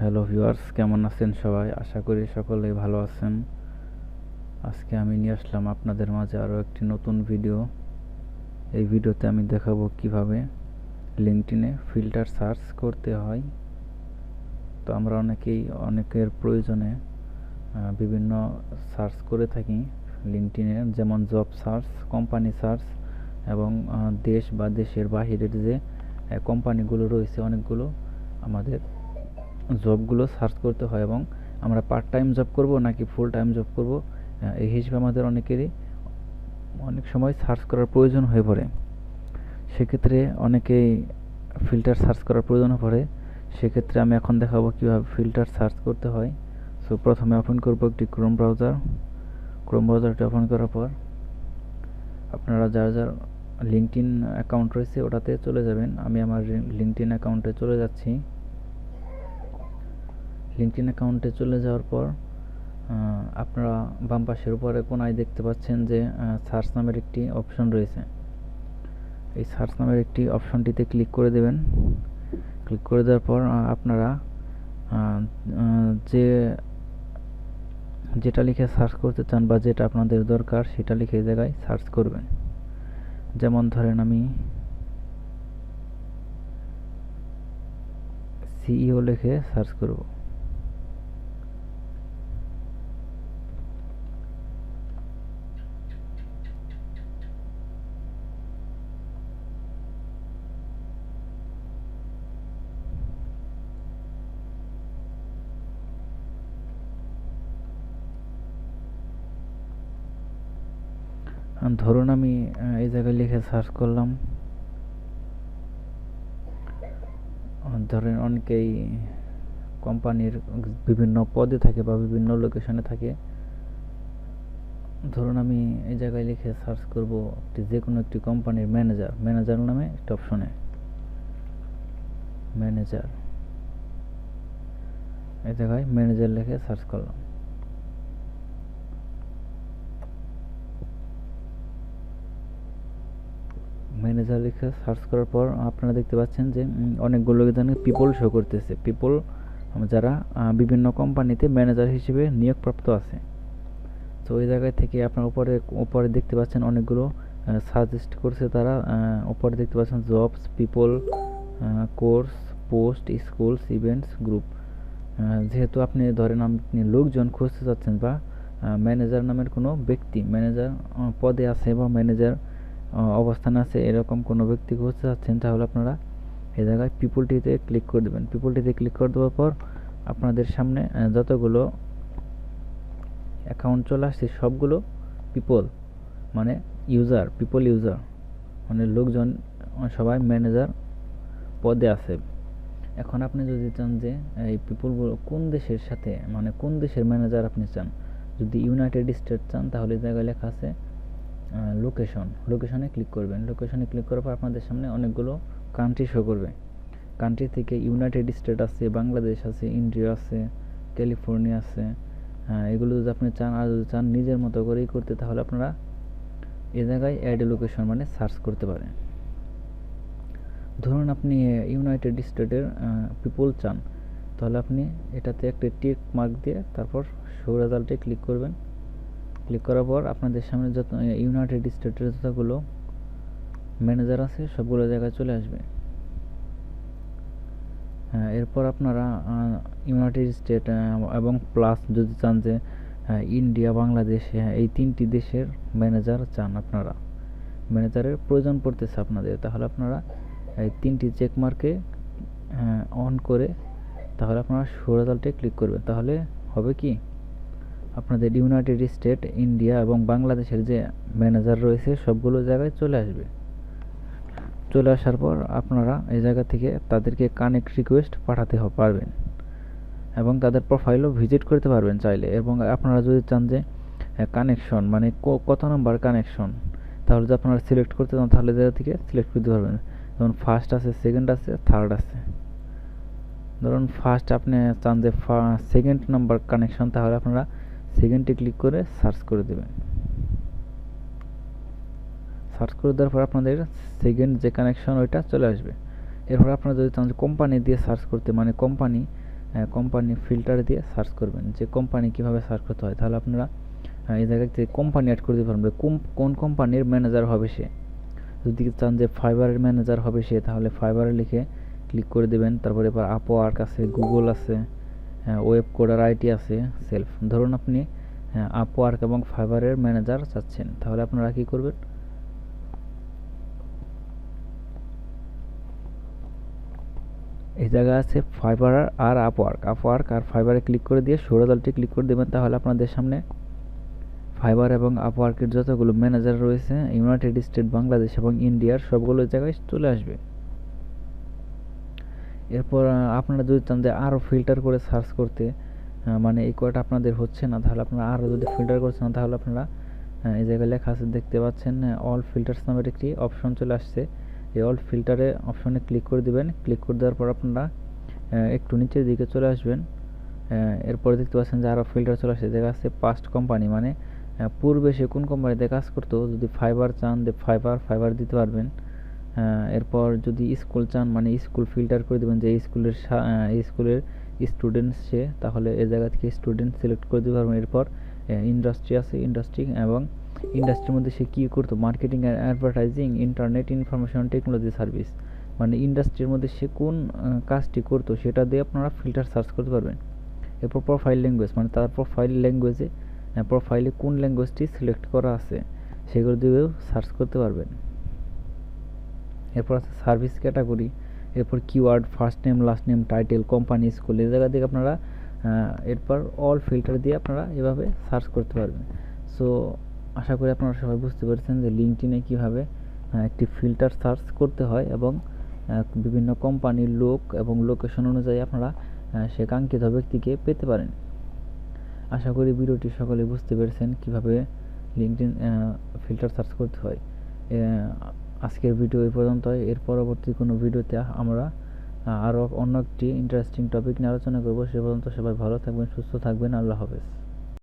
Hello viewers, কেমন আছেন সবাই? আশা করি সকলেই ভালো আছেন। আজকে আমি নিয়ে আসলাম আপনাদের মাঝে আরও একটি নতুন ভিডিও। এই ভিডিওতে আমি দেখাবো কিভাবে লিঙ্কডইনে ফিল্টার সার্চ করতে হয়। তো আমরা অনেকের প্রয়োজনে বিভিন্ন সার্চ করে থাকি লিঙ্কডইনে, যেমন জব সার্চ, কোম্পানি সার্চ এবং দেশ বা দেশের বাহিরের যে কোম্পানিগুলো রয়েছে অনেকগুলো আমাদের জবগুলো সার্চ করতে হয়, এবং আমরা পার্ট টাইম জব করব নাকি ফুল টাইম জব করব এই হিসেবে আমাদের অনেকেরই অনেক সময় সার্চ করার প্রয়োজন হয়ে পড়ে। সেক্ষেত্রে অনেকেই ফিল্টার সার্চ করার প্রয়োজন পড়ে। সেক্ষেত্রে আমি এখন দেখাবো কীভাবে ফিল্টার সার্চ করতে হয়। সো প্রথমে ওপেন করব একটি ক্রোম ব্রাউজারটি ওপেন করার পর আপনারা যার যার লিঙ্কডইন অ্যাকাউন্ট রয়েছে ওটাতে চলে যাবেন। আমি আমার লিঙ্কডইন অ্যাকাউন্টে চলে যাচ্ছি। লিঙ্কডইন অ্যাকাউন্টে চলে যাওয়ার পর আপনারা বাম পাশের উপরে কোনায় দেখতে পাচ্ছেন যে সার্চ নামের একটি অপশন রয়েছে। এই সার্চ নামের একটি অপশনটিতে ক্লিক করে দেবেন। ক্লিক করে দেওয়ার পর আপনারা যেটা লিখে সার্চ করতে চান বা যেটা আপনাদের দরকার সেটা লিখে এই জায়গায় সার্চ করবেন। যেমন ধরেন আমি সিইও লিখে সার্চ করব। ধরুন আমি এই জায়গায় লিখে সার্চ করলাম। ধরেন অনেকেই কোম্পানির বিভিন্ন পদে থাকে বা বিভিন্ন লোকেশনে থাকে। ধরুন আমি এই জায়গায় লিখে সার্চ করব যে কোনো একটি কোম্পানির ম্যানেজার নামে একটা অপশনে ম্যানেজার, এই জায়গায় ম্যানেজার লিখে সার্চ করলাম। ম্যানেজার লিখে সার্চ করার পর আপনারা দেখতে পাচ্ছেন যে অনেকগুলো এখানে পিপল শো করতেছে। পিপল যারা বিভিন্ন কোম্পানিতে ম্যানেজার হিসেবে নিয়োগপ্রাপ্ত আছে। তো ওই জায়গায় থেকে আপনার উপরে দেখতে পাচ্ছেন অনেকগুলো সাজেস্ট করছে তারা। উপরে দেখতে পাচ্ছেন jobs, people, course, post, schools, events, group. যেহেতু আপনি ধরেন আপনি লোকজন খুঁজতে চাচ্ছেন বা ম্যানেজার নামের কোনো ব্যক্তি ম্যানেজার পদে আছে বা ম্যানেজার অবস্থানে আছে এরকম কোনো ব্যক্তি খুঁজতে চাচ্ছেন, তাহলে আপনারা এই জায়গায় পিপলটিতে ক্লিক করে দেবেন। পিপলটিতে ক্লিক করে দেওয়ার পর আপনাদের সামনে যতগুলো অ্যাকাউন্ট চলে আসছে সবগুলো পিপল মানে পিপল ইউজার মানে লোকজন সবাই ম্যানেজার পদে আছে। এখন আপনি যদি চান যে এই পিপলগুলো কোন দেশের সাথে মানে কোন দেশের ম্যানেজার আপনি চান, যদি ইউনাইটেড স্টেট চান তাহলে এই জায়গায় লেখা আছে লোকেশনে ক্লিক করবেন। লোকেশনে ক্লিক করার পর আপনাদের সামনে অনেকগুলো কান্ট্রি শো করবে। কান্ট্রি থেকে ইউনাইটেড স্টেট আছে, বাংলাদেশ আছে, ইন্ডিয়া আছে, ক্যালিফোর্নিয়া আছে। এগুলো যদি আপনি চান, আর যদি চান নিজের মতো করেই করতে, তাহলে আপনারা এ জায়গায় অ্যাড লোকেশন মানে সার্চ করতে পারেন। ধরুন আপনি ইউনাইটেড স্টেটের পিপল চান, তাহলে আপনি এটাতে একটা টিক মার্ক দিয়ে তারপর শো রেজাল্টে ক্লিক করবেন। ক্লিক করার পর আপনাদের সামনে যত ইউনাইটেড স্টেটের যতগুলো ম্যানেজার আছে সবগুলো জায়গায় চলে আসবে। এরপর আপনারা ইউনাইটেড স্টেট এবং প্লাস যদি চান যে ইন্ডিয়া, বাংলাদেশ এই তিনটি দেশের ম্যানেজার চান, আপনারা ম্যানেজারের প্রয়োজন পড়তেছে আপনাদের, তাহলে আপনারা এই তিনটি চেক মার্কে অন করে তাহলে আপনারা শো রেজাল্টে ক্লিক করবেন। তাহলে হবে কি আপনাদের ইউনাইটেড স্টেট, ইন্ডিয়া এবং বাংলাদেশের যে ম্যানেজার রয়েছে সবগুলো জায়গায় চলে আসবে। চলে আসার পর আপনারা এই জায়গা থেকে তাদেরকে কানেক্ট রিকোয়েস্ট পাঠাতে পারবেন এবং তাদের প্রোফাইলও ভিজিট করতে পারবেন চাইলে। এবং আপনারা যদি চান যে কানেকশন মানে কত নাম্বার কানেকশন, তাহলে যদি আপনারা সিলেক্ট করতে চান তাহলে জায়গা থেকে সিলেক্ট করতে পারবেন। যেমন ফার্স্ট আছে, সেকেন্ড আছে, থার্ড আছে। ধরুন ফার্স্ট আপনি চান যে সেকেন্ড নাম্বার কানেকশন, তাহলে আপনারা সেকেন্ডে ক্লিক করে সার্চ করে দেবেন। সার্চ করে দেওয়ার পর আপনাদের সেকেন্ড যে কানেকশন ওইটা চলে আসবে। এরপর আপনারা যদি চান কোম্পানি দিয়ে সার্চ করতে, মানে কোম্পানি কোম্পানি ফিল্টার দিয়ে সার্চ করবেন যে কোম্পানি কীভাবে সার্চ করতে হয়। তাহলে আপনারা এই জায়গাতে কোম্পানি অ্যাড করে দিতে পারবেন, কোন কোম্পানির ম্যানেজার হবে সে। যদি চান যে ফাইবারের ম্যানেজার হবে সে, তাহলে ফাইবারে লিখে ক্লিক করে দেবেন। তারপরে এবার আপওয়ার্ক আছে, গুগল আছে, ওয়েব কোডার আইটি আছে, সেলফ। ধরুন আপনি আপওয়ার্ক এবং ফাইবারের ম্যানেজার চাচ্ছেন, তাহলে আপনারা কী করবেন, এই জায়গায় আছে ফাইবার আর আপওয়ার্ক আর ফাইবারে ক্লিক করে দিয়ে সৌরদলটি ক্লিক করে দেবেন। তাহলে আপনাদের সামনে ফাইবার এবং আপওয়ার্কের যতগুলো ম্যানেজার রয়েছে ইউনাইটেড স্টেট, বাংলাদেশ এবং ইন্ডিয়ার সবগুলো জায়গায় চলে আসবে। এরপর আপনারা যদি চান যে আরও ফিল্টার করে সার্চ করতে, মানে এই কয়টা আপনাদের হচ্ছে না, তাহলে আপনারা আরও যদি ফিল্টার করছেন না, তাহলে আপনারা এই জায়গায় লেখা আছে দেখতে পাচ্ছেন, অল ফিল্টার্স নামের একটি অপশন চলে আসছে। এই অল ফিল্টারে অপশনে ক্লিক করে দিবেন। ক্লিক করে দেওয়ার পর আপনারা একটু নিচের দিকে চলে আসবেন। এরপরে দেখতে পাচ্ছেন যে আরও ফিল্টার চলে আসছে, জায়গা আছে পাস্ট কোম্পানি, মানে পূর্বে সে কোন কোম্পানিতে কাজ করতো। যদি ফাইবার চান যে ফাইবার দিতে পারবেন। এরপর যদি স্কুল চান, মানে স্কুল ফিল্টার করে দেবেন যে স্কুলের স্টুডেন্ট সে, তাহলে এই জায়গা থেকে স্টুডেন্ট সিলেক্ট করে দিতে পারবেন। এরপর ইন্ডাস্ট্রি আছে, ইন্ডাস্ট্রি এবং ইন্ডাস্ট্রির মধ্যে সে কী করতো, marketing and advertising, internet, information technology service, মানে ইন্ডাস্ট্রির মধ্যে সে কোন কাজটি করতো সেটা দিয়ে আপনারা ফিল্টার সার্চ করতে পারবেন। এরপর প্রোফাইল ল্যাঙ্গুয়েজ, মানে তার প্রোফাইলে কোন ল্যাঙ্গুয়েজটি সিলেক্ট করা আছে সেগুলো দিয়েও সার্চ করতে পারবেন। এরপর আছে সার্ভিস ক্যাটাগরি, এরপর keyword, first name, last name, title, company, school, এই জায়গা থেকে আপনারা এরপর অল ফিল্টার দিয়ে আপনারা এভাবে সার্চ করতে পারবেন। সো আশা করি আপনারা সবাই বুঝতে পেরেছেন যে লিঙ্কডইনে কীভাবে একটি ফিল্টার সার্চ করতে হয় এবং বিভিন্ন কোম্পানির লোক এবং লোকেশন অনুযায়ী আপনারা সে কাঙ্ক্ষিত ব্যক্তিকে পেতে পারেন। আশা করি ভিডিওটি সকলে বুঝতে পেরেছেন কীভাবে লিঙ্কডইন ফিল্টার সার্চ করতে হয়। আজকের ভিডিও এই পর্যন্তই। এর পরবর্তী কোনো ভিডিওতে আমরা আরও অন্য একটি ইন্টারেস্টিং টপিক নিয়ে আলোচনা করব। সে পর্যন্ত সবাই ভালো থাকবেন, সুস্থ থাকবেন। আল্লাহ হাফেজ।